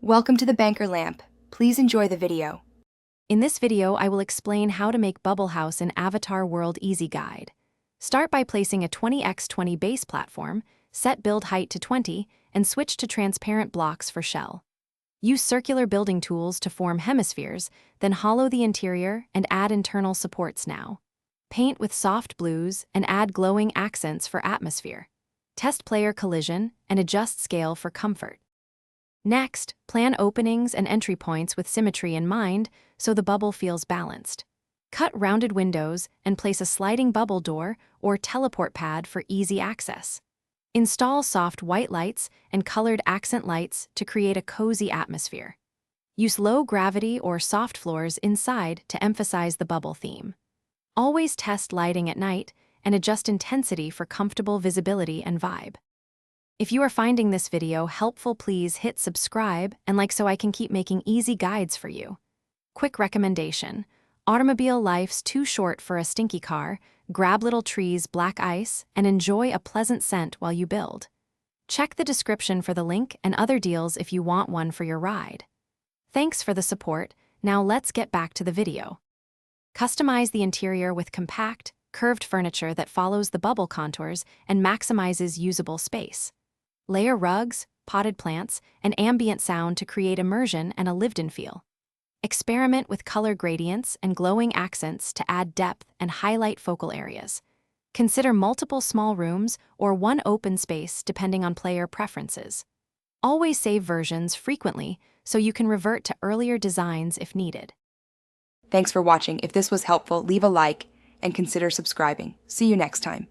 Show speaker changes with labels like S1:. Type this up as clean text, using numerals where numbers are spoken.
S1: Welcome to the Banker Lamp. Please enjoy the video.
S2: In this video, I will explain how to make Bubble House in Avatar World Easy Guide. Start by placing a 20x20 base platform, set build height to 20, and switch to transparent blocks for shell. Use circular building tools to form hemispheres, then hollow the interior and add internal supports now. Paint with soft blues and add glowing accents for atmosphere. Test player collision and adjust scale for comfort. Next, plan openings and entry points with symmetry in mind so the bubble feels balanced. Cut rounded windows and place a sliding bubble door or teleport pad for easy access. Install soft white lights and colored accent lights to create a cozy atmosphere. Use low gravity or soft floors inside to emphasize the bubble theme. Always test lighting at night and adjust intensity for comfortable visibility and vibe. If you are finding this video helpful, please hit subscribe and like so I can keep making easy guides for you. Quick recommendation: automobile life's too short for a stinky car. Grab Little Tree's black ice and enjoy a pleasant scent while you build. Check the description for the link and other deals if you want one for your ride. Thanks for the support. Now let's get back to the video. Customize the interior with compact, curved furniture that follows the bubble contours and maximizes usable space. Layer rugs, potted plants, and ambient sound to create immersion and a lived-in feel. Experiment with color gradients and glowing accents to add depth and highlight focal areas. Consider multiple small rooms or one open space depending on player preferences. Always save versions frequently so you can revert to earlier designs if needed.
S1: Thanks for watching. If this was helpful, leave a like and consider subscribing. See you next time.